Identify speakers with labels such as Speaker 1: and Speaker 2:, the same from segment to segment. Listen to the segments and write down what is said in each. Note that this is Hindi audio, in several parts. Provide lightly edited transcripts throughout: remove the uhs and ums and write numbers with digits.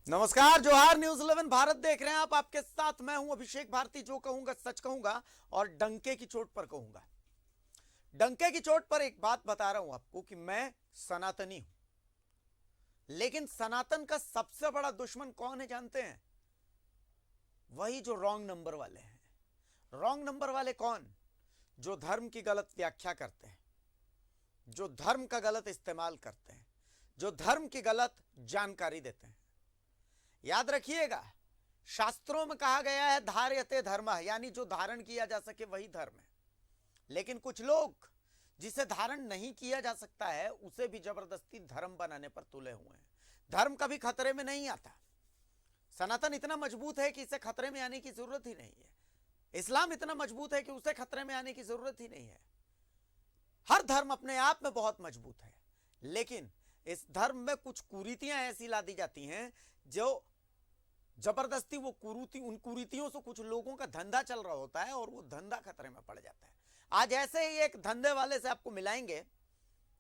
Speaker 1: नमस्कार, जोहार। न्यूज 11 भारत देख रहे हैं आप। आपके साथ मैं हूं अभिषेक भारती। जो कहूंगा सच कहूंगा और डंके की चोट पर कहूंगा। डंके की चोट पर एक बात बता रहा हूं आपको कि मैं सनातनी हूं, लेकिन सनातन का सबसे बड़ा दुश्मन कौन है जानते हैं? वही जो रॉन्ग नंबर वाले हैं। रॉन्ग नंबर वाले कौन? जो धर्म की गलत व्याख्या करते हैं, जो धर्म का गलत इस्तेमाल करते हैं, जो धर्म की गलत जानकारी देते हैं। याद रखिएगा, शास्त्रों में कहा गया है धार्यते धर्म, यानी जो धारण किया जा सके वही धर्म है। लेकिन कुछ लोग जिसे धारण नहीं किया जा सकता है उसे भी जबरदस्ती धर्म बनाने पर तुले हुए हैं। धर्म कभी खतरे में नहीं आता। सनातन इतना मजबूत है कि इसे खतरे में आने की जरूरत ही नहीं है। इस्लाम इतना मजबूत है कि उसे खतरे में आने की जरूरत ही नहीं है। हर धर्म अपने आप में बहुत मजबूत है, लेकिन इस धर्म में कुछ कुरीतियां ऐसी ला दी जाती हैं जो जबरदस्ती उन कुरीतियों से कुछ लोगों का धंधा चल रहा होता है और वो धंधा खतरे में पड़ जाता है। आज ऐसे ही एक धंधे वाले से आपको मिलाएंगे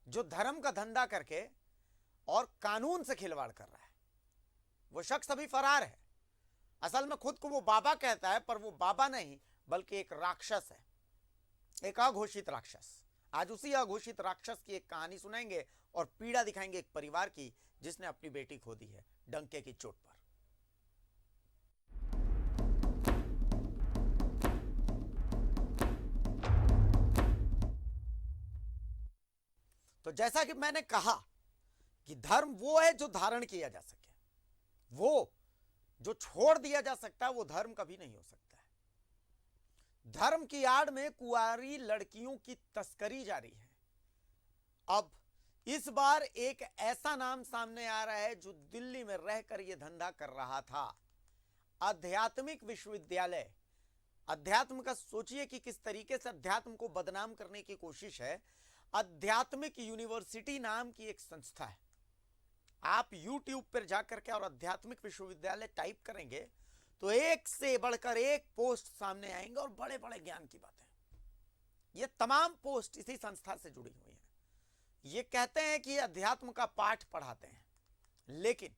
Speaker 1: जो धर्म का धंधा करके और कानून से खिलवाड़ कर रहा है। वो शख्स अभी फरार है। असल में खुद को वो बाबा कहता है, पर वो बाबा नहीं बल्कि एक राक्षस है, एक अघोषित राक्षस। आज उसी अघोषित राक्षस की एक कहानी सुनाएंगे और पीड़ा दिखाएंगे एक परिवार की जिसने अपनी बेटी खो दी है डंके की चोट पर। तो जैसा कि मैंने कहा कि धर्म वो है जो धारण किया जा सके, वो जो छोड़ दिया जा सकता है वो धर्म कभी नहीं हो सकता है। धर्म की आड़ में कुंवारी लड़कियों की तस्करी जारी है। अब इस बार एक ऐसा नाम सामने आ रहा है जो दिल्ली में रहकर यह धंधा कर रहा था। आध्यात्मिक विश्वविद्यालय। अध्यात्म का सोचिए कि किस तरीके से अध्यात्म को बदनाम करने की कोशिश है। आध्यात्मिक यूनिवर्सिटी नाम की एक संस्था है। आप YouTube पर जाकर के और आध्यात्मिक विश्वविद्यालय टाइप करेंगे तो एक से बढ़कर एक पोस्ट सामने आएंगे और बड़े बड़े ज्ञान की बातें। ये तमाम पोस्ट इसी संस्था से जुड़ी हुई हैं। ये कहते हैं कि अध्यात्म का पाठ पढ़ाते हैं, लेकिन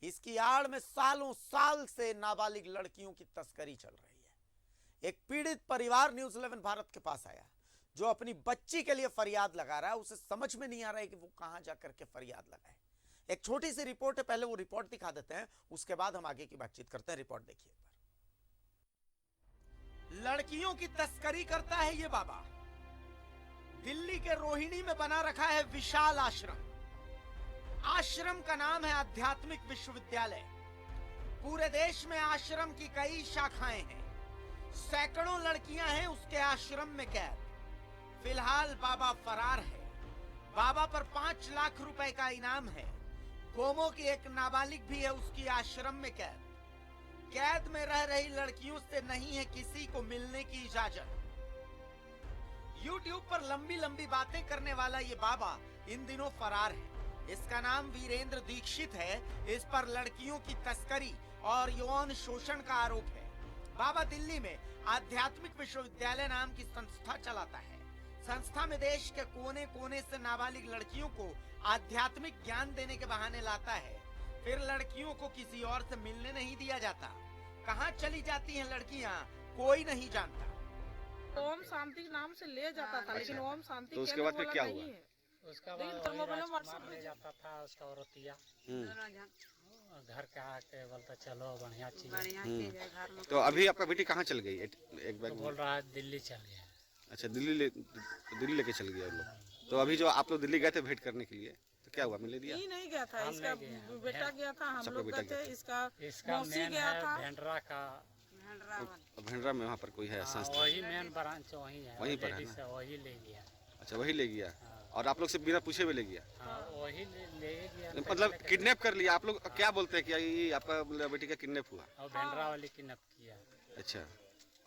Speaker 1: इसकी आड़ में सालों साल से नाबालिग लड़कियों की तस्करी चल रही है। एक पीड़ित परिवार न्यूज 11 भारत के पास आया जो अपनी बच्ची के लिए फरियाद लगा रहा है। उसे समझ में नहीं आ रहा है कि वो कहां जाकर के फरियाद लगाए। एक छोटी सी रिपोर्ट है, पहले वो रिपोर्ट दिखा देते हैं, उसके बाद हम आगे की बातचीत करते हैं। रिपोर्ट देखिए एक बार। लड़कियों की तस्करी करता है ये बाबा। दिल्ली के रोहिणी में बना रखा है विशाल आश्रम। आश्रम का नाम है आध्यात्मिक विश्वविद्यालय। पूरे देश में आश्रम की कई शाखाएं हैं। सैकड़ों लड़कियां हैं उसके आश्रम में कैद। फिलहाल बाबा फरार है। बाबा पर 5 लाख रुपए का इनाम है। गोमो की एक नाबालिग भी है उसकी आश्रम में कैद। कैद में रह रही लड़कियों से नहीं है किसी को मिलने की इजाजत। YouTube पर लंबी लंबी बातें करने वाला ये बाबा इन दिनों फरार है। इसका नाम वीरेंद्र दीक्षित है। इस पर लड़कियों की तस्करी और यौन शोषण का आरोप है। बाबा दिल्ली में आध्यात्मिक विश्वविद्यालय नाम की संस्था चलाता है। संस्था में देश के कोने कोने से नाबालिग लड़कियों को आध्यात्मिक ज्ञान देने के बहाने लाता है। फिर लड़कियों को किसी और से मिलने नहीं दिया जाता। कहां चली जाती हैं लड़कियां कोई नहीं जानता।
Speaker 2: ओम शांति के नाम से ले जाता था, लेकिन ओम शांति
Speaker 3: तो उसके बाद फिर क्या हुआ?
Speaker 4: उसका बाद वही राजकुमार ले जाता था उसका औरतिया घर के आके बोलता चलो बढ़िया चीज
Speaker 2: है घर में।
Speaker 3: तो अभी आपका बेटी कहाँ चल गई? एक बार
Speaker 4: तो बोल रहा है दिल्ली चल गया।
Speaker 3: अच्छा, दिल्ली लेके चल गया लोग। तो अभी जो आप लोग दिल्ली गए थे भेंट करने के लिए, तो क्या हुआ, मिले दिया?
Speaker 2: ये नहीं गया था,
Speaker 4: हम
Speaker 2: इसका
Speaker 4: नहीं गए।
Speaker 2: बेटा गया था, हम लोग
Speaker 3: बेटा
Speaker 2: गए थे।
Speaker 3: गया
Speaker 2: इसका मौसी
Speaker 4: मेन
Speaker 2: गया था।
Speaker 4: है भेंडरा का।
Speaker 3: भेंडरा में वहाँ पर कोई है संस्था?
Speaker 4: वही मेन ब्रांच वही है,
Speaker 3: वहीं पर है
Speaker 4: लेडीज
Speaker 3: ना?
Speaker 4: वही ले गया।
Speaker 3: अच्छा, वही ले गया। और आप लोग से बिना पूछे हुए ले गया?
Speaker 4: हाँ, वही ले गया।
Speaker 3: मतलब किडनैप कर लिया? आप लोग क्या बोलते हैं कि ये आपका बेटी का किडनैप हुआ?
Speaker 4: और भेंडरा वाली किडनैप किया।
Speaker 3: अच्छा,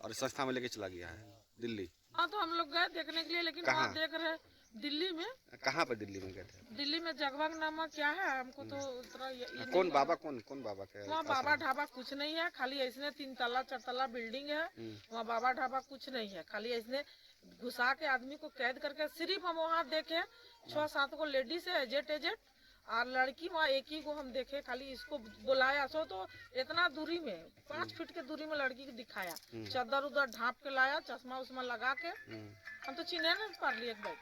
Speaker 3: और संस्था में लेके चला गया है दिल्ली?
Speaker 2: हाँ, तो हम लोग गए देखने के लिए, लेकिन वहाँ देख रहे दिल्ली में।
Speaker 3: कहाँ पर दिल्ली में गए थे?
Speaker 2: दिल्ली में जगबग नामक क्या है, हमको तो उतना
Speaker 3: कौन बाबा कौन बाबा का?
Speaker 2: वहाँ बाबा ढाबा कुछ नहीं है, खाली ऐसने 3 तल्ला 4 तल्ला बिल्डिंग है। वहाँ बाबा ढाबा कुछ नहीं है, खाली ऐसने घुसा के आदमी को कैद करके। सिर्फ हम वहाँ देखे 6-7 को लेडीज है, एजेट और लड़की वहाँ एक ही को हम देखे, खाली इसको बुलाया सो तो इतना दूरी में 5 फीट के दूरी में लड़की को दिखाया, चादर उधर ढांप के लाया, चश्मा उस्मा लगा के, हम तो चिन्ह नहीं पा रही एक बार।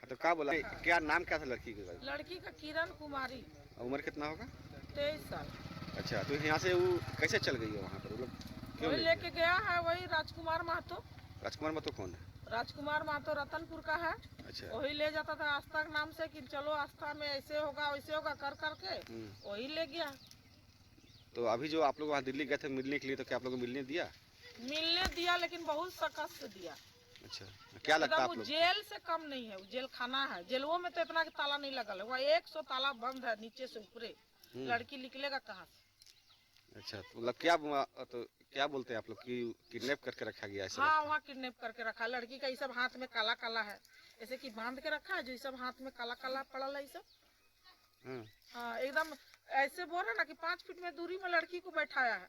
Speaker 3: तो क्या बोला, क्या नाम क्या था लड़की का?
Speaker 2: लड़की का किरण कुमारी।
Speaker 3: उम्र कितना होगा?
Speaker 2: 23 साल।
Speaker 3: अच्छा, तो यहाँ से वो कैसे चल गई है वहाँ पर? वो लोग क्यों
Speaker 2: वही लेके गया है, वही राजकुमार महतो।
Speaker 3: राजकुमार महतो कौन है?
Speaker 2: राजकुमार महतो रतनपुर का है।
Speaker 3: अच्छा,
Speaker 2: वही ले जाता था आस्था के नाम से कि चलो आस्था में ऐसे होगा वैसे होगा कर करके वही ले गया।
Speaker 3: तो अभी जो आप लोग वहाँ दिल्ली गए थे मिलने के लिए, तो क्या आप लोगों को मिलने दिया?
Speaker 2: मिलने दिया, लेकिन बहुत सख्त से दिया।
Speaker 3: अच्छा, क्या लगता है आप
Speaker 2: एकदम
Speaker 3: लोग?
Speaker 2: जेल से कम नहीं है, वो जेल खाना है। जेलों में तो इतना कि ताला नहीं लगल है, वहाँ 100 ताला बंद है नीचे से ऊपरे। लड़की निकलेगा कहाँ से?
Speaker 3: अच्छा, तो मतलब क्या बोलते हैं आप लोग कि किडनैप करके रखा गया है?
Speaker 2: हाँ, वहाँ किडनैप करके रखा है लड़की का। ये सब हाथ में काला काला है, ऐसे कि बांध के रखा है, जो ये सब हाथ में काला काला पड़ा है ये सब। हाँ, एकदम ऐसे बोल रहे ना कि 5 फीट में दूरी में लड़की को बैठाया है।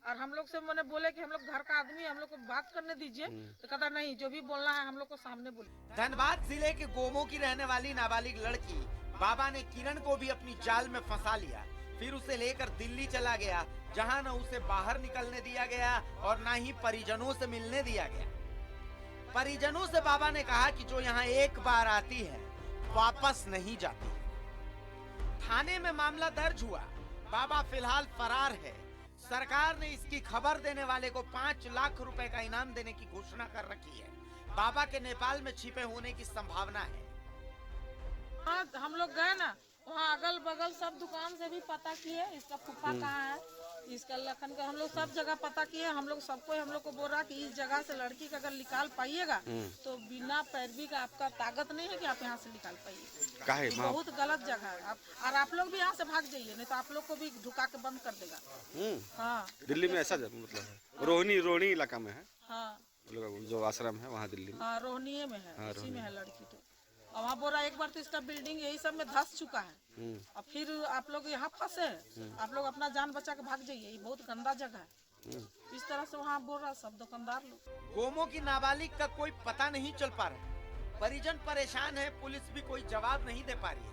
Speaker 2: और हम लोग से मैंने बोले कि हम लोग घर का आदमी, हम लोग को बात करने दीजिए। तो कहता नहीं, जो भी बोलना है हम लोग को सामने बोले।
Speaker 1: धनबाद जिले के गोमो की रहने वाली नाबालिग लड़की बाबा ने किरण को भी अपनी जाल में फंसा लिया, फिर उसे लेकर दिल्ली चला गया, जहां न उसे बाहर निकलने दिया गया और न ही परिजनों से मिलने दिया गया। परिजनों से बाबा ने कहा कि जो यहाँ एक बार आती है वापस नहीं जाती। थाने में मामला दर्ज हुआ। बाबा फिलहाल फरार है। सरकार ने इसकी खबर देने वाले को 5 लाख रुपए का इनाम देने की घोषणा कर रखी है। बाबा के नेपाल में छिपे होने की संभावना है।
Speaker 2: हाँ, हम लोग गए ना, वहाँ अगल बगल सब दुकान से भी पता किए, इसका फूफा कहाँ है, इसका लखन का, हम लोग सब जगह पता किए। हम लोग को बोल रहा कि इस जगह से लड़की का अगर निकाल पाइएगा तो बिना पैरवी का आपका ताकत नहीं है कि आप यहाँ से निकाल पाइए। बहुत गलत जगह है। और आप लोग भी यहाँ से भाग जाइए, नहीं तो आप लोग को भी ढुका के बंद कर देगा। हाँ,
Speaker 3: दिल्ली में ऐसा मतलब है? रोहिणी इलाका में है।
Speaker 2: हाँ,
Speaker 3: जो आश्रम है वहाँ दिल्ली में।
Speaker 2: हाँ, रोहनी में है, उसी में है लड़की। तो और वहाँ बोल रहा एक बार तो इसका बिल्डिंग यही सब में धस चुका है, और फिर आप लोग यहाँ फंसे हैं, आप लोग अपना जान बचा के भाग जाइए, ये बहुत गंदा जगह है। इस तरह से वहाँ बोल रहा सब दुकानदार लोग।
Speaker 1: गोमो की नाबालिग का कोई पता नहीं चल पा रहा, परिजन परेशान है, पुलिस भी कोई जवाब नहीं दे पा रही है।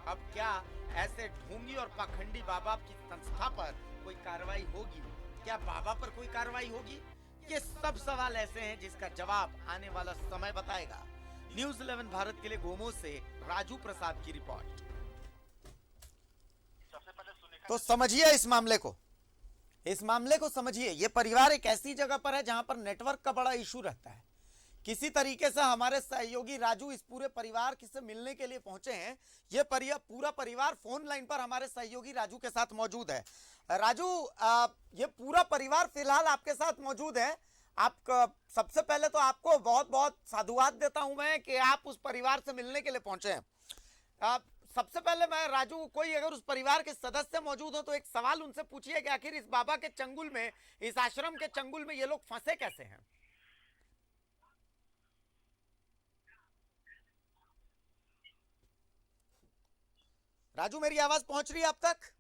Speaker 1: अब क्या ऐसे ढोंगी और पाखंडी बाबा की संस्था पर कोई कार्रवाई होगी? क्या बाबा पर कोई कार्रवाई होगी? ये सब सवाल ऐसे हैं जिसका जवाब आने वाला समय बताएगा। न्यूज़ 11 भारत के लिए गोमो से राजू प्रसाद की रिपोर्ट। तो समझिए इस मामले को समझिए। ये परिवार एक ऐसी जगह पर है जहां पर नेटवर्क का बड़ा इशू रहता है। किसी तरीके से हमारे सहयोगी राजू इस पूरे परिवार से मिलने के लिए पहुंचे हैं। ये पूरा परिवार फोन लाइन पर हमारे सहयोगी राजू के साथ मौजूद है। राजू, ये पूरा परिवार फिलहाल आपके साथ मौजूद है। आप सबसे पहले तो आपको बहुत बहुत साधुवाद देता हूं मैं कि आप उस परिवार से मिलने के लिए पहुंचे हैं। सबसे पहले मैं राजू, कोई अगर उस परिवार के सदस्य मौजूद हो तो एक सवाल उनसे पूछिए कि आखिर इस बाबा के चंगुल में, इस आश्रम के चंगुल में ये लोग फंसे कैसे हैं? राजू, मेरी आवाज पहुंच रही है आप तक?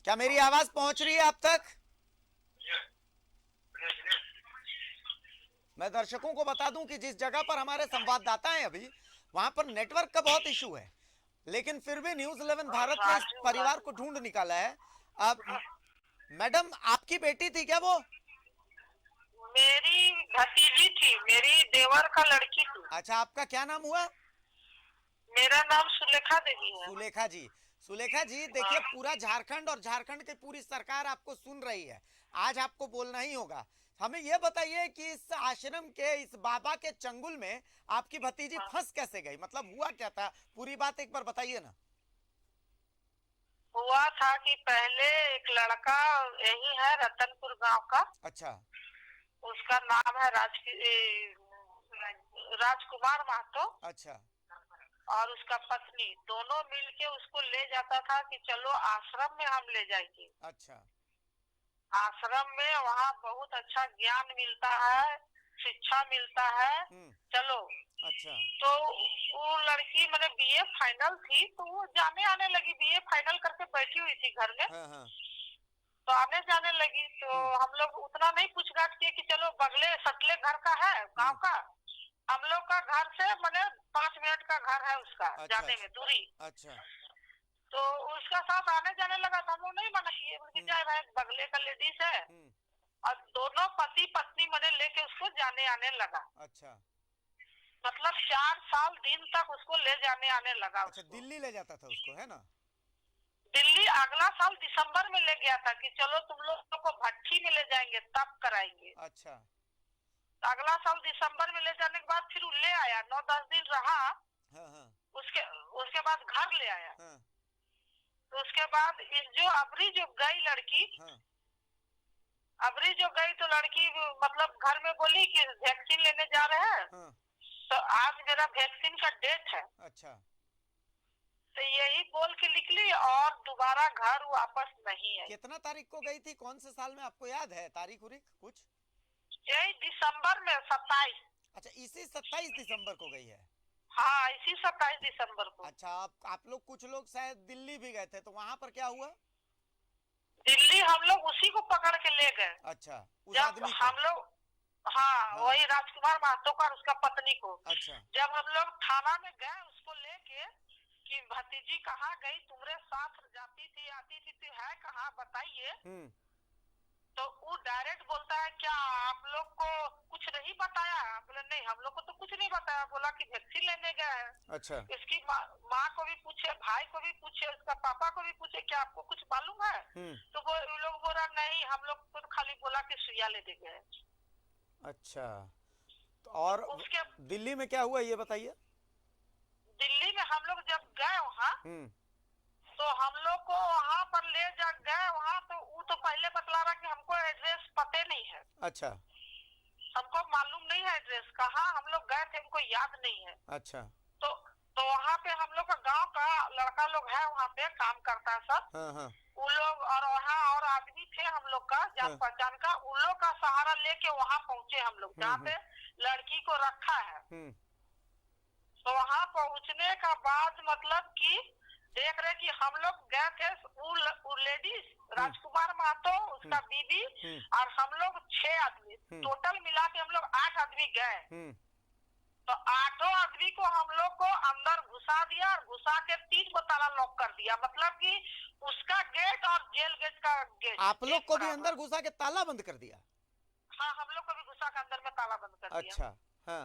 Speaker 1: क्या मेरी आवाज पहुंच रही है आप तक? मैं दर्शकों को बता दूं कि जिस जगह पर हमारे संवाददाता हैं अभी, वहां पर नेटवर्क का बहुत इशू है, लेकिन फिर भी न्यूज़ 11 भारत ने इस परिवार को ढूंढ निकाला है। अब मैडम, आपकी बेटी थी क्या वो?
Speaker 5: मेरी भतीजी थी, मेरी देवर का लड़की थी।
Speaker 1: अच्छा, आपका क्या नाम हुआ?
Speaker 5: मेरा नाम सुलेखा देवी है।
Speaker 1: सुलेखा जी, देखिए पूरा झारखंड और झारखंड की पूरी सरकार आपको सुन रही है। आज आपको बोलना ही होगा। हमें ये बताइए कि इस आश्रम के, इस बाबा के चंगुल में आपकी भतीजी फंस कैसे गई? मतलब हुआ क्या था, पूरी बात एक बार बताइए ना।
Speaker 5: हुआ था कि पहले एक लड़का यही है रतनपुर गांव का।
Speaker 1: अच्छा।
Speaker 5: उसका नाम है राजकुमार महतो।
Speaker 1: अच्छा।
Speaker 5: और उसका पत्नी, दोनों मिलके उसको ले जाता था कि चलो आश्रम में हम ले जाएंगे।
Speaker 1: अच्छा।
Speaker 5: आश्रम में वहाँ बहुत अच्छा ज्ञान मिलता है, शिक्षा मिलता है, चलो।
Speaker 1: अच्छा।
Speaker 5: तो वो लड़की मैंने बीए फाइनल थी, तो वो जाने आने लगी, बीए फाइनल करके बैठी हुई थी घर में।
Speaker 1: हाँ।
Speaker 5: तो आने जाने लगी, तो हम लोग उतना नहीं पूछताछ किए कि चलो बगले सटले घर का है गांव का। हम लोग का घर से माने 5 मिनट का घर है उसका,
Speaker 1: अच्छा,
Speaker 5: जाने में दूरी।
Speaker 1: अच्छा।
Speaker 5: तो उसका साथ आने जाने लगा था, हम लोग नहीं मना किए, बोले कि जाए भाई बगले का लेडीज है। और दोनों पति पत्नी मैंने लेके उसको जाने आने लगा।
Speaker 1: अच्छा,
Speaker 5: मतलब 4 साल दिन तक उसको ले जाने आने लगा।
Speaker 1: अच्छा।
Speaker 5: उसको
Speaker 1: दिल्ली ले जाता था उसको, है ना?
Speaker 5: दिल्ली अगला साल दिसंबर में ले गया था कि चलो तुम लोग को भट्ठी में ले जाएंगे तब कराएंगे।
Speaker 1: अच्छा।
Speaker 5: तो अगला साल दिसंबर में ले जाने के बाद फिर वो ले आया, 9-10 दिन रहा।
Speaker 1: हाँ, हाँ,
Speaker 5: उसके उसके बाद घर ले आया।
Speaker 1: हाँ,
Speaker 5: तो उसके बाद जो अबरी जो गई लड़की,
Speaker 1: हाँ,
Speaker 5: अबरी जो गई तो लड़की मतलब घर में बोली कि वैक्सीन लेने जा रहे हैं,
Speaker 1: हाँ।
Speaker 5: तो आज मेरा वैक्सीन का डेट है।
Speaker 1: अच्छा,
Speaker 5: तो यही बोल के निकली और दोबारा घर वापस नहीं आई।
Speaker 1: कितना तारीख को गई थी? कौन से साल में, आपको याद है तारीख उरीख कुछ?
Speaker 5: यही दिसंबर में 27।
Speaker 1: अच्छा, इसी 27 दिसंबर को गई है।
Speaker 5: हाँ, इसी 27 दिसंबर को।
Speaker 1: अच्छा, आप लोग कुछ लोग शायद दिल्ली भी गए थे, तो वहां पर क्या हुआ?
Speaker 5: दिल्ली हम लोग उसी को पकड़ के ले गए।
Speaker 1: अच्छा, उस
Speaker 5: जब
Speaker 1: आदमी को?
Speaker 5: हम लोग, हाँ, वही राजकुमार महतो का और उसका पत्नी को।
Speaker 1: अच्छा,
Speaker 5: जब हम लोग थाना में गए उसको लेके कि भतीजी कहाँ गई, तुम्हारे साथ जाती थी आती थी, तो है कहाँ बताइए। तो वो डायरेक्ट बोलता है क्या आप लोग को कुछ नहीं बताया? बोले नहीं, हम लोग को तो कुछ नहीं बताया। बोला कि वैक्सीन लेने गए हैं।
Speaker 1: अच्छा,
Speaker 5: इसकी माँ को भी पूछे, भाई को भी पूछे, उसका पापा को भी पूछे, क्या आपको कुछ मालूम है? तो वो लोग बोला नहीं, हम लोग को तो खाली बोला कि सुइया लेने गए।
Speaker 1: अच्छा। तो और
Speaker 5: उसके
Speaker 1: दिल्ली में क्या हुआ ये बताइए।
Speaker 5: दिल्ली में हम लोग जब गए वहाँ, तो हम लोग को वहाँ पर ले जा गए वहाँ, तो वो तो पहले बतला रहा कि हमको एड्रेस पते नहीं है।
Speaker 1: अच्छा,
Speaker 5: हमको मालूम नहीं है एड्रेस कहाँ हम लोग गए थे, हमको याद नहीं है।
Speaker 1: अच्छा।
Speaker 5: तो वहाँ पे हम लोग का गांव का लड़का लोग है, वहाँ पे काम करता है सब।
Speaker 1: हाँ, हाँ।
Speaker 5: उन लोग और वहाँ और आदमी थे हम लोग का जान पहचान का, उन लोग का सहारा लेके वहाँ पहुँचे हम लोग जहाँ पे लड़की को रखा है। तो वहाँ पहुँचने का बाद मतलब कि देख रहे कि हम लोग गए थे, वो लेडीज राजकुमार महतो, उसका बीबी और हम लोग 6 आदमी, टोटल मिला के हम लोग 8 आदमी गए। तो 8 आदमी को हम लोग को अंदर घुसा दिया और घुसा के 3 को ताला लॉक कर दिया। मतलब कि उसका गेट और जेल गेट का गेट।
Speaker 1: आप लोग को भी अंदर घुसा के ताला बंद कर दिया?
Speaker 5: हाँ, हम लोग को भी घुसा के अंदर में ताला बंद कर दिया।
Speaker 1: अच्छा, हाँ।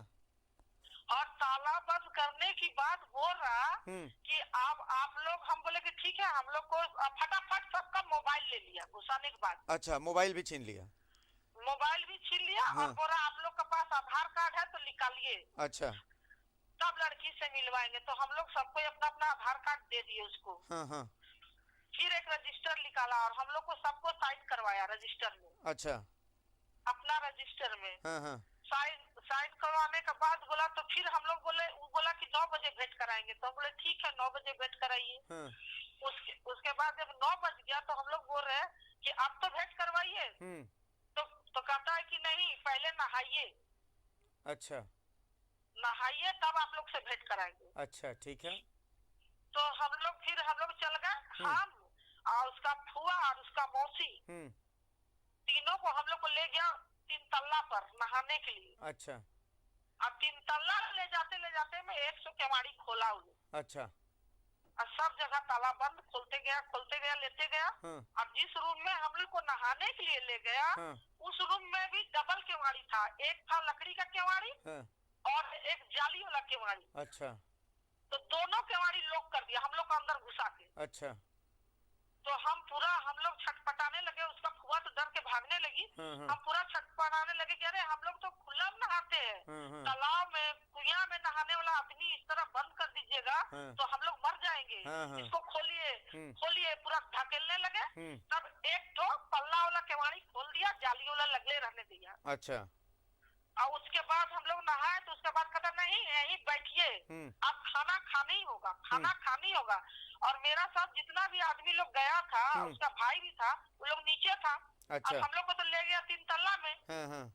Speaker 5: और ताला बंद करने की बात बोल रहा कि अब आप लोग, हम बोले कि ठीक है, हम लोग को फटाफट सबका मोबाइल ले लिया घुसाने के बाद।
Speaker 1: अच्छा, मोबाइल भी छीन लिया?
Speaker 5: मोबाइल भी छीन लिया। और बोला आप लोग के पास आधार कार्ड है तो निकालिए।
Speaker 1: अच्छा,
Speaker 5: तब लड़की से मिलवाएंगे। तो हम लोग सबको अपना अपना आधार कार्ड दे दिए उसको।
Speaker 1: हाँ, हाँ।
Speaker 5: फिर एक रजिस्टर निकाला और हम लोग को सबको साइन करवाया रजिस्टर में।
Speaker 1: अच्छा,
Speaker 5: अपना रजिस्टर में
Speaker 1: हाँ, हाँ।
Speaker 5: साइन करवाने के बाद बोला, तो फिर हम लोग बोले, वो बोला कि 9 बजे भेंट कराएंगे। तो हम बोले ठीक है 9 बजे भेंट कराइए। उसके बाद जब 9 बज गया तो हम लोग बोल रहे हैं कि अब तो भेंट करवाइए। तो कहता है कि नहीं, पहले नहाइए।
Speaker 1: अच्छा,
Speaker 5: नहाइए तब आप लोग से भेंट कराएंगे।
Speaker 1: अच्छा, ठीक है।
Speaker 5: तो हम लोग चल गए, हम और उसका फुआ और उसका मौसी, तीनों को हम लोग को ले गया 3 तल्ला पर नहाने के लिए।
Speaker 1: अच्छा।
Speaker 5: अब 3 तल्ला ले जाते में 100 केवाड़ी खोला हुआ।
Speaker 1: अच्छा।
Speaker 5: और सब जगह ताला बंद, खोलते गया लेते गया। अब जिस रूम में हम लोग को नहाने के लिए ले गया, उस रूम में भी डबल केवाड़ी था। एक था लकड़ी का केवाड़ी और एक जाली वाला केवाड़ी।
Speaker 1: अच्छा।
Speaker 5: तो दोनों केवाड़ी लॉक कर दिया हम लोग को अंदर घुसा के।
Speaker 1: अच्छा।
Speaker 5: तो हम लोग छटपटाने लगे, उसका फुआ तो डर के भागने लगी। हम पूरा छटपटाने लगे कि अरे हम लोग तो खुला में नहाते हैं, तालाब में कुइया में नहाने वाला आदमी इस तरह बंद कर दीजिएगा तो हम लोग मर जाएंगे। इसको खोलिए पूरा धकेलने लगे। तब एक तो पल्ला वाला केवाड़ी खोल दिया, जाली वाला लगले रहने दिया।
Speaker 1: अच्छा।
Speaker 5: और उसके बाद हम लोग नहाए तो उसके बाद कहता नहीं यहीं बैठिए, अब खाना खाना ही होगा। और मेरा साथ जितना भी आदमी लोग गया था, उसका भाई भी था, वो लोग नीचे था।
Speaker 1: अच्छा।
Speaker 5: अब हम लोग को तो ले गया 3 तल्ला में।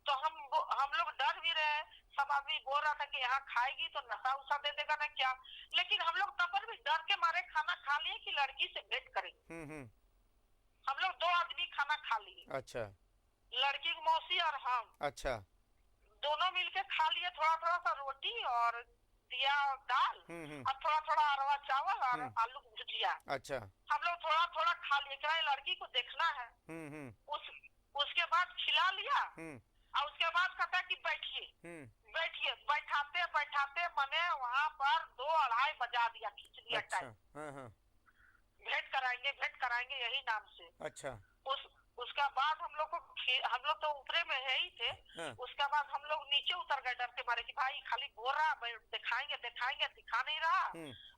Speaker 5: तो हम लोग डर भी रहे। सब आदमी बोल रहा था कि यहाँ खाएगी तो नशा उशा दे देगा ना क्या। लेकिन हम लोग तब पर भी डर के मारे खाना खा लिए कि लड़की से भेंट करेंगे। हम लोग 2 आदमी खाना खा लिए,
Speaker 1: अच्छा
Speaker 5: लड़की की मौसी और हम
Speaker 1: अच्छा।
Speaker 5: दोनों मिलके खा लिए। थोड़ा थोड़ा सा रोटी और दिया दाल और थोड़ा थोड़ा अरवा चावल और आलू की भुजिया।
Speaker 1: अच्छा।
Speaker 5: हम लोग थोड़ा थोड़ा खा लिए, क्या है, लड़की को देखना है। उसके बाद खिला लिया और उसके बाद कहता कि बैठिए बैठिए। बैठाते बैठाते मैंने वहाँ पर 2-2:30 बजा दिया, खींच दिया टाइम। भेंट कराएंगे यही नाम से।
Speaker 1: अच्छा।
Speaker 5: उसका बाद हम लोग तो ऊपरे में है ही थे। उसके बाद हम लोग नीचे उतर गए डर के मारे कि भाई खाली बोल रहा दिखाएंगे दिखाएंगे, दिखा नहीं रहा।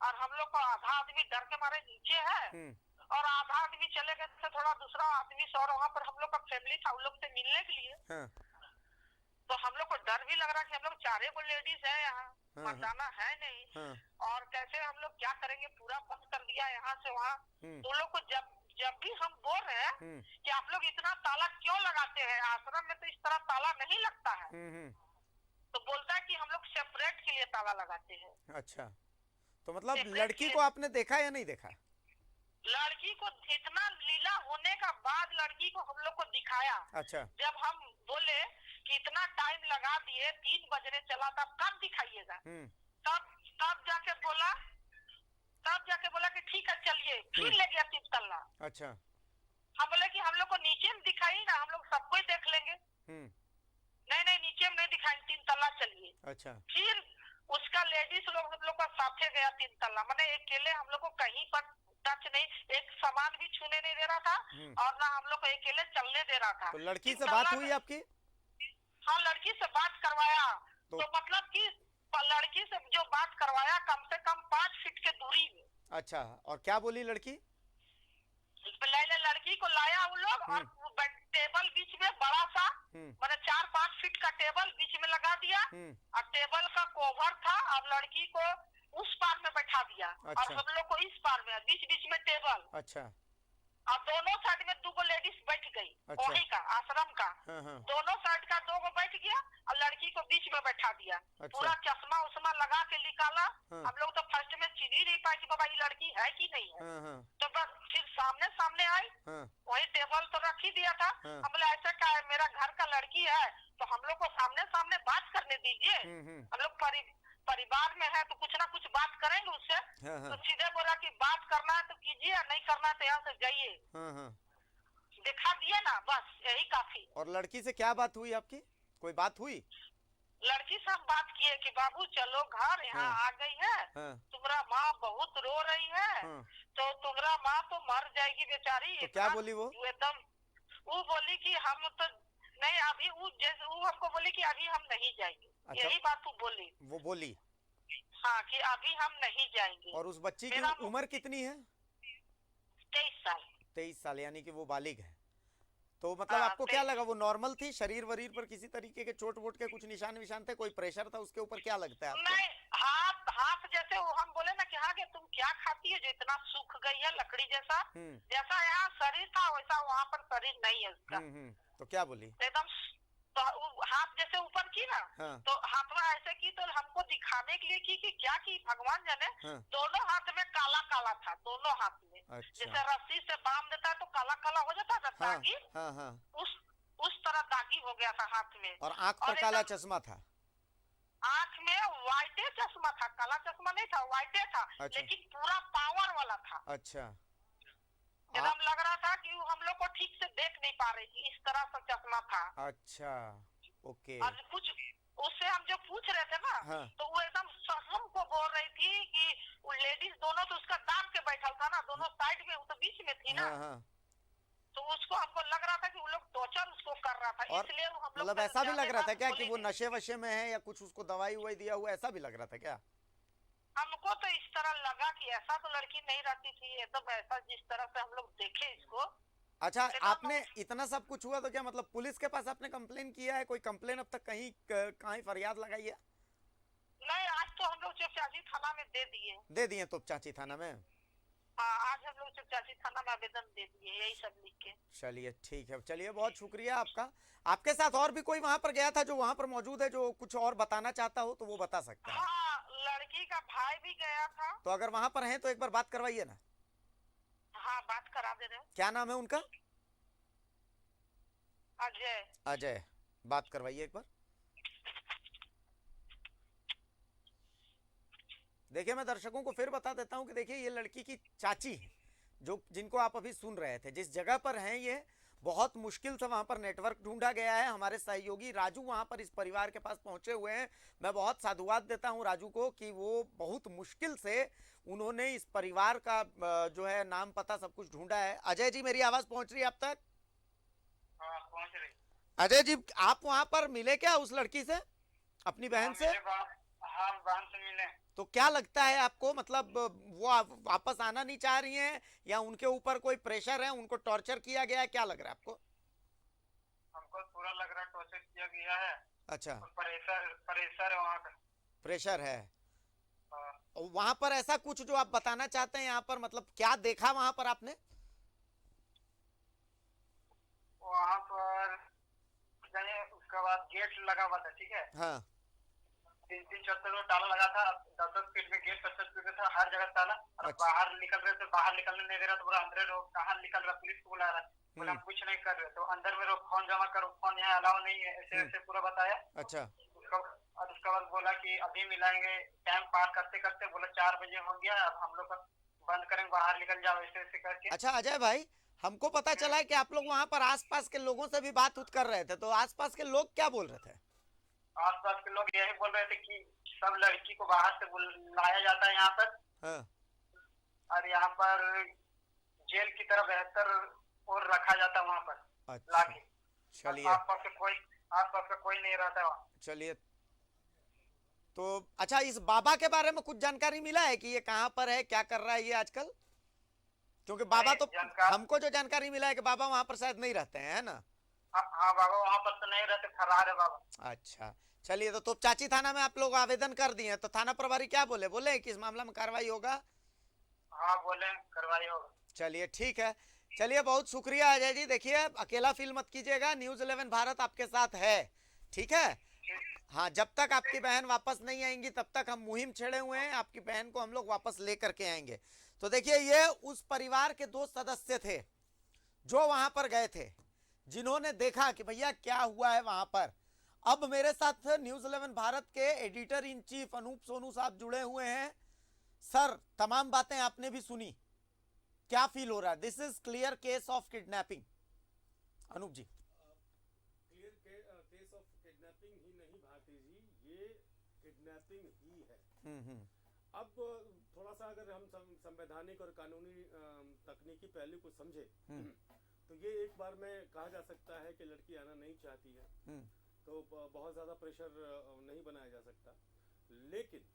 Speaker 5: और हम लोग को आधा आदमी डर के मारे नीचे है और आधा आदमी चले गए थे थोड़ा दूसरा आदमी से, और वहाँ पर हम लोग का फैमिली था उन लोग से मिलने के लिए। तो हम लोग को डर भी लग रहा कि हम लोग 4 गो लेडीज है यहाँ, मर्दाना है नहीं, और कैसे हम लोग क्या करेंगे, पूरा बंद कर दिया यहाँ से वहाँ। तो लोग को जब भी हम बोल रहे हैं कि आप लोग इतना ताला क्यों लगाते हैं, आश्रम में तो इस तरह ताला नहीं लगता है, तो बोलता है कि हम लोग सेपरेट के लिए ताला लगाते हैं।
Speaker 1: अच्छा, तो मतलब लड़की को आपने देखा या नहीं देखा?
Speaker 5: लड़की को इतना लीला होने का बाद लड़की को हम लोग को दिखाया। अच्छा। जब हम बोले कि इतना टाइम लगा दिए, 3 बजने चला था, कब दिखाइएगा? तब जाके बोला कि ठीक है चलिए, फिर ले गया 3 तल्ला। अच्छा। हम बोले कि हम लोग को नीचे में दिखाई ना, हम लोग सबको ही देख लेंगे। नहीं नीचे में नहीं दिखाई, 3 तल्ला चलिए। अच्छा। फिर उसका लेडीज लोग हम लोग का साथे गया 3 तल्ला, मैंने अकेले हम लोग को कहीं पर टच नहीं, एक सामान भी छूने नहीं दे रहा था और ना हम लोग को अकेले चलने दे रहा था।
Speaker 1: तो लड़की से बात हुई आपकी?
Speaker 5: हाँ, लड़की से बात करवाया। तो मतलब कि लड़की से जो बात करवाया कम से कम 5 फीट के दूरी में। अच्छा, और क्या बोली लड़की? लड़की को लाया उन लोग और टेबल बीच में बड़ा सा, मतलब 4-5 फीट का टेबल बीच में लगा दिया और टेबल का कवर था और लड़की को उस पार में बैठा दिया। अच्छा। और हम लोग को इस पार में, बीच में टेबल। अच्छा। और दोनों साइड में 2 लेडीज बैठ गई। अच्छा। वही का आश्रम का। दोनों साइड का 2 बैठ गया और लड़की को बीच में बैठा दिया। अच्छा। पूरा चश्मा उस्मा लगा के निकाला। हम लोग तो फर्स्ट में चिन्ह ही नहीं पाए कि बाबा ये लड़की है कि नहीं है। तो बस फिर सामने आई, वही टेबल तो रख ही दिया था। हम बोले ऐसा क्या है, मेरा घर का लड़की है तो हम लोग को सामने बात करने दीजिए। हम लोग परिवार में है तो कुछ ना कुछ बात करेंगे उससे। तो सीधे बोला कि बात करना है तो कीजिए, नहीं करना है तो यहाँ से जाइए। दिखा दिए ना, बस यही काफी। और लड़की से क्या बात हुई आपकी? कोई बात हुई? लड़की से हम बात किए कि बाबू चलो घर, यहाँ आ गई है, तुम्हारा माँ बहुत रो रही है, तो तुम्हारा माँ तो मर जाएगी बेचारी। तो क्या बोली वो? एकदम वो बोली कि हम तो नहीं, अभी वो हमको बोली कि अभी हम नहीं जाएंगे। अच्छा। यही बात वो बोली। वो बोली? हाँ, कि अभी हम नहीं जाएंगे। और उस बच्ची की उम्र कितनी है? 23 साल। 23 साल, यानी कि वो बालिग है। तो मतलब आपको क्या लगा, वो नॉर्मल थी? शरीर वरीर पर किसी तरीके के चोट वोट के कुछ निशान विशान थे? कोई प्रेशर था उसके ऊपर? क्या लगता है आपको? नहीं, हाथ जैसे वो हम बोले ना कि हाँ तुम क्या खाती है जो इतना सूख गई है लकड़ी जैसा, जैसा यहाँ शरीर था वैसा वहाँ पर शरीर नहीं है उसका। तो क्या बोली? एकदम तो हाथ जैसे ऊपर की ना। हाँ। तो हाथ में ऐसे की तो हमको दिखाने के लिए की क्या की भगवान जाने। हाँ। दोनों हाथ में काला काला था, दोनों हाथ में। अच्छा। जैसे रस्सी से बांध देता है तो काला काला हो जाता था दागी। हाँ, हाँ। उस तरह दागी हो गया था हाथ में। और आँख पर काला चश्मा था? आँख में व्हाइटे चश्मा था, काला चश्मा नहीं था, व्हाइटे था। अच्छा। लेकिन पूरा पावर वाला था। अच्छा। एकदम लग रहा था कि हम लोग को ठीक से देख नहीं पा रही थी, इस तरह से चश्मा था। अच्छा, ओके। और कुछ उससे हम जो पूछ रहे थे ना। हाँ। तो वो एकदम हमको बोल रही थी कि वो लेडीज दोनों तो उसका दाब के बैठा था ना, दोनों साइड में, वो तो बीच में थी ना। हाँ। तो उसको हमको लग रहा था कि वो लोग टॉर्चर उसको कर रहा था, इसलिए हम लोग मतलब ऐसा भी लग रहा था क्या कि वो नशे वशे में है या कुछ उसको दवाई ववाई दिया हुआ, ऐसा भी लग रहा था क्या? हमको तो इस तरह लगा कि ऐसा तो लड़की नहीं रहती थी, ये तो ऐसा जिस तरह से हम लोग देखे इसको। अच्छा, आपने इतना सब कुछ हुआ तो क्या मतलब पुलिस के पास आपने कंप्लेन किया है? कोई कंप्लेन अब तक कहीं फरियाद लगाई है? नहीं, आज तो हम लोग चपचाची थाना में दे दिए तोपचाची थाना में। हाँ, आज हम लोग चपचाची थाना में आवेदन दे दिए, यही सब लिख के। चलिए ठीक है, चलिए बहुत शुक्रिया आपका। आपके साथ और भी कोई वहाँ पर गया था जो वहाँ पर मौजूद है, जो कुछ और बताना चाहता हो तो वो बता सकता है। हाँ, लड़की का भाई भी गया था। तो अगर वहाँ पर है तो एक बार बात करवाइए ना। हाँ बात करा दे रहे हैं।
Speaker 1: क्या नाम है उनका?
Speaker 5: अजय।
Speaker 1: अजय, बात करवाइए एक बार। देखिए, मैं दर्शकों को फिर बता देता हूं कि देखिए, ये लड़की की चाची है, जो जिनको आप अभी सुन रहे थे। जिस जगह पर हैं ये, बहुत मुश्किल से वहां पर नेटवर्क ढूंढा गया है। हमारे सहयोगी राजू वहां पर इस परिवार के पास पहुंचे हुए हैं। मैं बहुत साधुवाद देता हूं राजू को कि वो बहुत मुश्किल से उन्होंने इस परिवार का जो है नाम पता सब कुछ ढूंढा है। अजय जी, मेरी आवाज पहुंच रही है आप तक?
Speaker 5: हाँ पहुँच रही।
Speaker 1: अजय जी, आप वहां पर मिले क्या उस लड़की से, अपनी बहन से?
Speaker 5: हाँ बहन से मिले।
Speaker 1: तो क्या लगता है आपको, मतलब वो वापस आना नहीं चाह रही हैं, या उनके ऊपर कोई प्रेशर है, उनको टॉर्चर किया गया है? क्या लग रहा है आपको?
Speaker 5: हमको पूरा लग रहा है टॉर्चर किया गया है।
Speaker 1: अच्छा,
Speaker 5: प्रेशर है वहाँ का।
Speaker 1: प्रेशर है।
Speaker 5: हाँ।
Speaker 1: और वहां पर ऐसा कुछ जो आप बताना चाहते हैं यहाँ पर, मतलब क्या देखा वहां पर आपने?
Speaker 5: वहाँ पर गए, उसके बाद गेट लगा हुआ था, ठीक है।
Speaker 1: हाँ।
Speaker 5: 3-3 4 ताला लगा था। 10-10 फीट में गेट, 10-10 फीट में था, हर जगह ताला। और
Speaker 1: अच्छा।
Speaker 5: बाहर निकल रहे थे, बाहर निकलने नहीं दे रहा, तो बोला अंदर रहो। कहाँ निकल रहा, पुलिस को बुला रहा। बोला हम कुछ नहीं कर रहे, तो अंदर में रहो, फोन जमा करो, फोन यहाँ अलाउ नहीं है, ऐसे ऐसे पूरा बताया।
Speaker 1: अच्छा।
Speaker 5: उसके बाद बोला कि अभी मिलाएंगे। टाइम पास करते करते बोला 4 बजे हो गया, अब हम लोग बंद करेंगे, बाहर निकल जाओ, ऐसे ऐसे करके।
Speaker 1: अच्छा अजय भाई, हमको पता चला है कि आप लोग वहां पर आसपास के लोगों से भी बात उत कर रहे थे, तो आसपास के लोग क्या बोल रहे थे?
Speaker 5: आसपास के लोग यही बोल रहे थे कि सब लड़की को बाहर से लाया जाता है यहाँ पर।
Speaker 1: हाँ।
Speaker 5: और यहाँ पर जेल की तरह बेहतर और रखा जाता है वहाँ पर।
Speaker 1: अच्छा,
Speaker 5: लाके
Speaker 1: चलिए।
Speaker 5: आसपास का कोई नहीं रहता है वहाँ।
Speaker 1: चलिए, तो अच्छा, इस बाबा के बारे में कुछ जानकारी मिला है कि ये कहाँ पर है, क्या कर रहा है ये आजकल? क्योंकि बाबा तो, हमको जो जानकारी मिला है कि बाबा वहां पर शायद नहीं रहते हैं, है ना?
Speaker 5: हाँ बाबा वहाँ पर तो नहीं रहते, फरार है बाबा।
Speaker 1: अच्छा, चलिए। तो चाची थाना में आप लोग आवेदन कर दिए, तो थाना प्रभारी क्या बोले? बोले कि इस मामला में कार्रवाई होगा?
Speaker 5: हाँ बोले कार्रवाई होगा।
Speaker 1: चलिए, ठीक है। चलिए, बहुत शुक्रिया अजय जी। देखिए, अकेला फील मत कीजिएगा, न्यूज 11 भारत आपके साथ है, ठीक है? हाँ, जब तक आपकी बहन वापस नहीं आएंगी तब तक हम मुहिम छेड़े हुए हैं, आपकी बहन को हम लोग वापस लेकर के आएंगे। तो देखिए, ये उस परिवार के 2 सदस्य थे जो वहां पर गए थे, जिन्होंने देखा कि भैया क्या हुआ है वहां पर। अब मेरे साथ न्यूज 11 भारत के editor in chief Anoop Sonu साहब जुड़े हुए हैं। सर, तमाम बातें आपने भी सुनी, क्या फील हो रहा है? This is clear case of kidnapping. Anup ji.
Speaker 6: Clear case of kidnapping ही नहीं भारती जी, ये किडनैपिंग ही है। अब थोड़ा सा अगर हम संवैधानिक और कानूनी तकनीकी पहलू को समझे, तो ये एक बार में कहा जा सकता है कि लड़की आना नहीं चाहती है, तो बहुत ज़्यादा प्रेशर नहीं बनाया जा सकता। लेकिन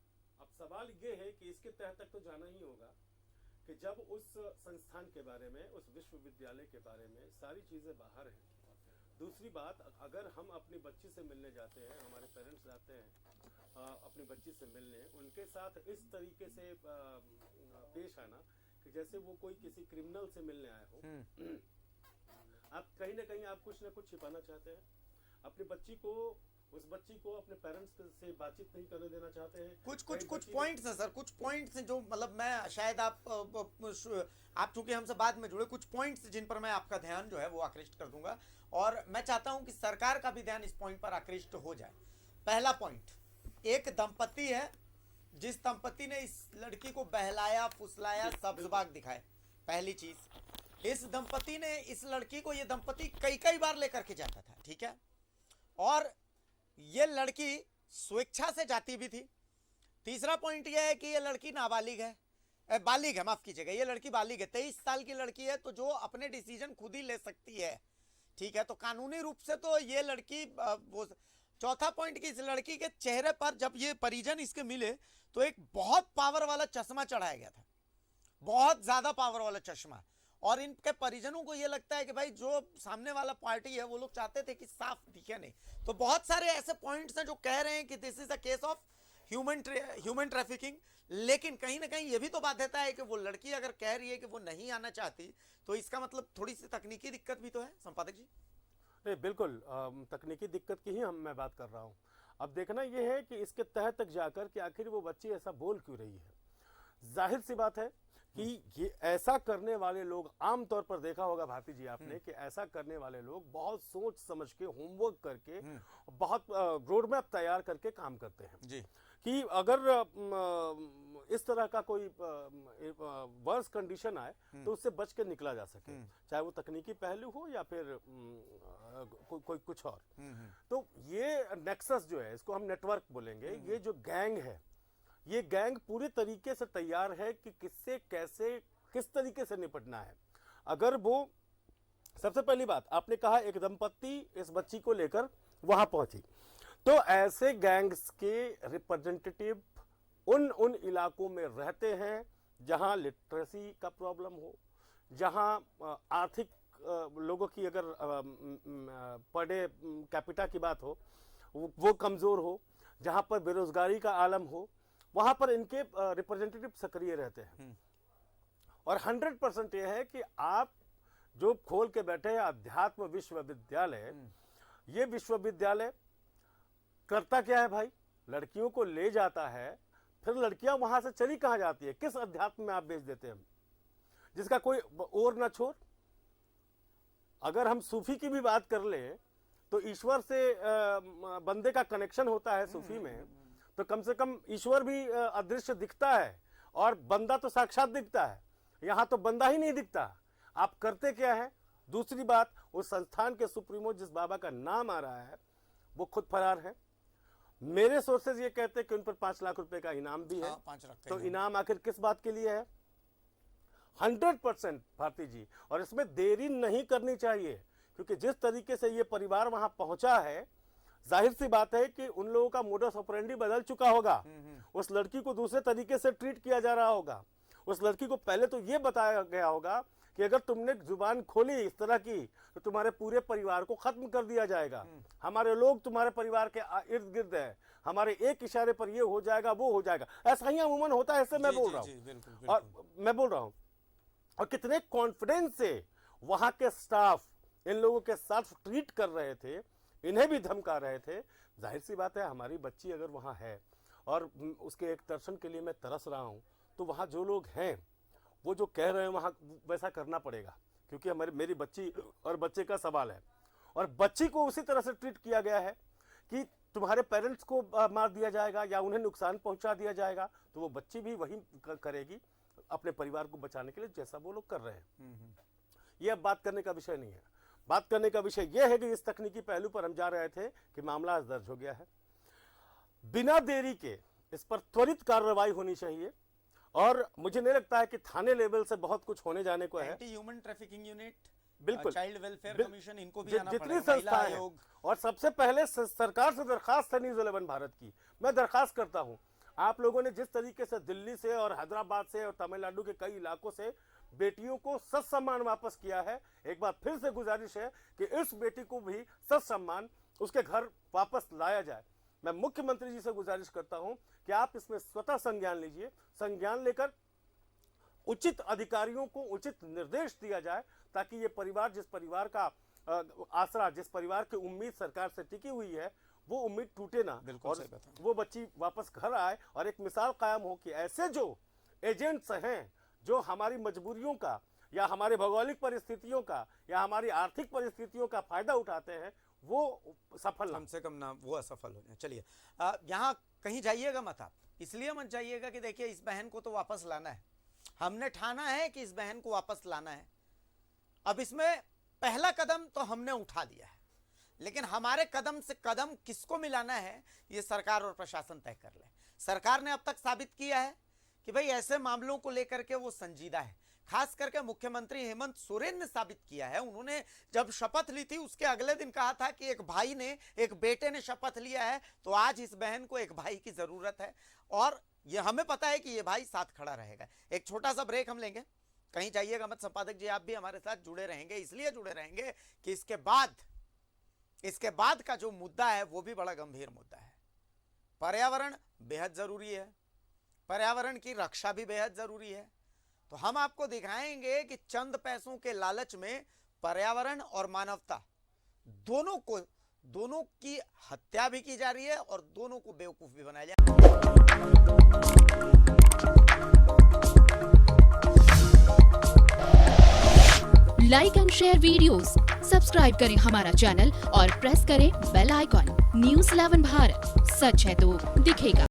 Speaker 6: अब सवाल ये है कि इसके तहत तक तो जाना ही होगा कि जब उस संस्थान के बारे में, उस विश्वविद्यालय के बारे में सारी चीज़ें बाहर हैं। दूसरी बात, अगर हम अपनी बच्ची से मिलने जाते हैं, हमारे पेरेंट्स जाते हैं अपनी बच्ची से मिलने, उनके साथ इस तरीके से पेश आना कि जैसे वो कोई किसी क्रिमिनल से मिलने आए हो, आप कहीं ना कहीं आप कुछ ना कुछ छिपाना चाहते हैं। अपनी बच्ची को, उस बच्ची को अपने पेरेंट्स से बातचीत नहीं करने देना चाहते हैं।
Speaker 1: कुछ पॉइंट्स हैं सर, कुछ पॉइंट्स हैं जो, मतलब मैं शायद आप चूंकि हमसे बाद में जुड़े, कुछ पॉइंट्स जिन पर मैं आपका ध्यान जो है वो आकृष्ट कर दूंगा, और मैं चाहता हूं कि सरकार का भी ध्यान इस पॉइंट पर आकृष्ट हो जाए। पहला पॉइंट, एक दंपति है जिस दंपति ने इस लड़की को बहलाया, फुसलाया, सब्ज बाग दिखाए। पहली चीज, इस दंपति ने इस लड़की को, ये दंपति कई बार लेकर के जाता था, ठीक है? और ये लड़की स्वेच्छा से जाती भी थी। तीसरा पॉइंट यह है कि ये लड़की नाबालिग है, बालिग है, माफ कीजिएगा, ये लड़की बालिग है, 23 साल की लड़की है, तो जो अपने डिसीजन खुद ही ले सकती है, ठीक है? तो कानूनी रूप से तो ये लड़की वो। चौथा पॉइंट कि इस लड़की के चेहरे पर जब ये परिजन इसके मिले तो एक बहुत पावर वाला चश्मा चढ़ाया गया था, बहुत ज्यादा पावर वाला चश्मा, और इनके परिजनों को ये लगता है कि भाई जो सामने वाला पार्टी है वो लोग चाहते थे कि साफ दिखे नहीं। तो बहुत सारे ऐसे पॉइंट्स हैं जो कह रहे हैं कि this is a case of human trafficking. लेकिन कहीं ना कहीं ये भी तो बात देता है कि वो लड़की अगर कह रही है कि वो नहीं आना चाहती, तो इसका मतलब थोड़ी सी तकनीकी दिक्कत भी तो है, संपादक जी।
Speaker 6: नहीं, बिल्कुल तकनीकी दिक्कत की ही मैं बात कर रहा हूँ। अब देखना यह है कि इसके तहत तक जाकर कि आखिर वो बच्ची ऐसा बोल क्यों रही है। जाहिर सी बात है कि ये ऐसा करने वाले लोग, आमतौर पर देखा होगा भारती जी आपने कि ऐसा करने वाले लोग बहुत सोच समझ के, होमवर्क करके, बहुत रोड मैप तैयार करके काम करते हैं
Speaker 1: जी।
Speaker 6: कि अगर इस तरह का कोई वर्स कंडीशन आए तो उससे बच के निकला जा सके, चाहे वो तकनीकी पहलू हो या फिर कोई कुछ और। तो ये नेक्सस जो है, इसको हम नेटवर्क बोलेंगे, ये जो गैंग है, ये गैंग पूरे तरीके से तैयार है कि किससे कैसे किस तरीके से निपटना है। अगर वो, सबसे पहली बात आपने कहा एक दंपत्ति इस बच्ची को लेकर वहां पहुंची, तो ऐसे गैंग्स के रिप्रेजेंटेटिव उन इलाकों में रहते हैं जहां लिटरेसी का प्रॉब्लम हो, जहां आर्थिक लोगों की अगर पर डे कैपिटा की बात हो वो कमजोर हो, जहां पर बेरोजगारी का आलम हो, वहां पर इनके रिप्रेजेंटेटिव सक्रिय रहते हैं। और 100% यह है कि आप जो खोल के बैठे हैं अध्यात्म विश्वविद्यालय, ये विश्वविद्यालय करता क्या है भाई, लड़कियों को ले जाता है, फिर लड़कियां वहां से चली कहां जाती है, किस अध्यात्म में आप भेज देते हैं, जिसका कोई और ना छोर। अगर हम सूफी की भी बात कर ले तो ईश्वर से बंदे का कनेक्शन होता है सूफी में, तो कम से कम ईश्वर भी अदृश्य दिखता है और बंदा तो साक्षात दिखता है। यहां तो बंदा ही नहीं दिखता। आप करते क्या है? दूसरी बात, उस संस्थान के सुप्रीमो जिस बाबा का नाम आ रहा है वो खुद फरार है। मेरे सोर्सेज ये कहते हैं कि उन पर 5 लाख रुपए का इनाम भी है।
Speaker 1: हाँ, 5 लाख
Speaker 6: तो इनाम आखिर किस बात के लिए है? 100% भारती जी, और इसमें देरी नहीं करनी चाहिए, क्योंकि जिस तरीके से ये परिवार वहां पहुंचा है, जाहिर सी बात है कि उन लोगों का मोडस ऑपरेंडी बदल चुका होगा। उस लड़की को दूसरे तरीके से ट्रीट किया जा रहा होगा। उस लड़की को पहले तो ये बताया गया होगा कि अगर तुमने जुबान खोली इस तरह की तो तुम्हारे पूरे परिवार को खत्म कर दिया जाएगा। हमारे लोग तुम्हारे परिवार के इर्द गिर्द है, हमारे एक इशारे पर ये हो जाएगा, वो हो जाएगा। ऐसा ही अमूमन होता है, ऐसे मैं बोल रहा हूँ। और मैं बोल रहा हूँ, और कितने कॉन्फिडेंस से वहां के स्टाफ इन लोगों के साथ ट्रीट कर रहे थे, इन्हें भी धमका रहे थे। जाहिर सी बात है, हमारी बच्ची अगर वहां है और उसके एक दर्शन के लिए मैं तरस रहा हूं, तो वहां जो लोग हैं वो जो कह रहे हैं वहां वैसा करना पड़ेगा, क्योंकि मेरी बच्ची और बच्चे का सवाल है। और बच्ची को उसी तरह से ट्रीट किया गया है कि तुम्हारे पेरेंट्स को मार दिया जाएगा या उन्हें नुकसान पहुंचा दिया जाएगा, तो वो बच्ची भी वही करेगी अपने परिवार को बचाने के लिए, जैसा वो लोग कर रहे हैं। ये अब बात करने का विषय नहीं है। बात करने का विषय यह है कि इस तकनीकी पहलू पर हम जा रहे थे कि मामला आज दर्ज हो गया है। बिना देरी के इस पर त्वरित कार्रवाई होनी चाहिए, और मुझे नहीं लगता है कि थाने लेवल से बहुत कुछ होने जाने को है।
Speaker 1: एंटी ह्यूमन ट्रैफिकिंग यूनिट,
Speaker 6: बिल्कुल,
Speaker 1: चाइल्ड वेलफेयर कमीशन, इनको भी आना
Speaker 6: जितनी
Speaker 1: पड़ेगा, महिला
Speaker 6: संस्थाएं हैं।
Speaker 1: आयोग।
Speaker 6: और सबसे पहले सरकार से दरखास्त है न्यूज़ 11 भारत की, मैं दरखास्त करता हूं, आप लोगों ने जिस तरीके से दिल्ली से और हैदराबाद से और तमिलनाडु के कई इलाकों से बेटियों को सत्सम्मान वापस किया है, एक बार फिर से गुजारिश है कि इस बेटी को भी सत्सम्मान उसके घर वापस लाया जाए। मैं मुख्यमंत्री जी से गुजारिश करता हूं कि आप इसमें स्वतः संज्ञान लीजिए, संज्ञान लेकर उचित अधिकारियों को उचित निर्देश दिया जाए, ताकि ये परिवार, जिस परिवार का आसरा, जिस परिवार की उम्मीद सरकार से टिकी हुई है, वो उम्मीद टूटे ना, और वो बच्ची वापस घर आए और एक मिसाल कायम हो कि ऐसे जो एजेंट्स हैं जो हमारी मजबूरियों का या हमारे भौगोलिक परिस्थितियों का या हमारी आर्थिक परिस्थितियों का फायदा उठाते हैं, वो सफल
Speaker 1: कम से कम ना वो असफल हो जाए। चलिए, यहाँ कहीं जाइएगा मत आप, इसलिए मत जाइएगा कि देखिए इस बहन को तो वापस लाना है, हमने ठाना है कि इस बहन को वापस लाना है। अब इसमें पहला कदम तो हमने उठा लिया है, लेकिन हमारे कदम से कदम किसको मिलाना है ये सरकार और प्रशासन तय कर ले। सरकार ने अब तक साबित किया है कि भाई ऐसे मामलों को लेकर के वो संजीदा है। खास करके मुख्यमंत्री हेमंत सोरेन ने साबित किया है। उन्होंने जब शपथ ली थी उसके अगले दिन कहा था कि एक भाई ने, एक बेटे ने शपथ लिया है, तो आज इस बहन को एक भाई की जरूरत है, और ये हमें पता है कि ये भाई साथ खड़ा रहेगा। एक छोटा सा ब्रेक हम लेंगे, कहीं जाइएगा मत। संपादक जी आप भी हमारे साथ जुड़े रहेंगे, इसलिए जुड़े रहेंगे कि इसके बाद का जो मुद्दा है वो भी बड़ा गंभीर मुद्दा है। पर्यावरण बेहद जरूरी है, पर्यावरण की रक्षा भी बेहद जरूरी है। तो हम आपको दिखाएंगे कि चंद पैसों के लालच में पर्यावरण और मानवता दोनों की हत्या भी की जा रही है और दोनों को बेवकूफ भी बनाया जा रहा है।
Speaker 7: Like and share videos, subscribe करें हमारा चैनल और प्रेस करें बेल आइकॉन। News 11 भारत, सच है तो दिखेगा।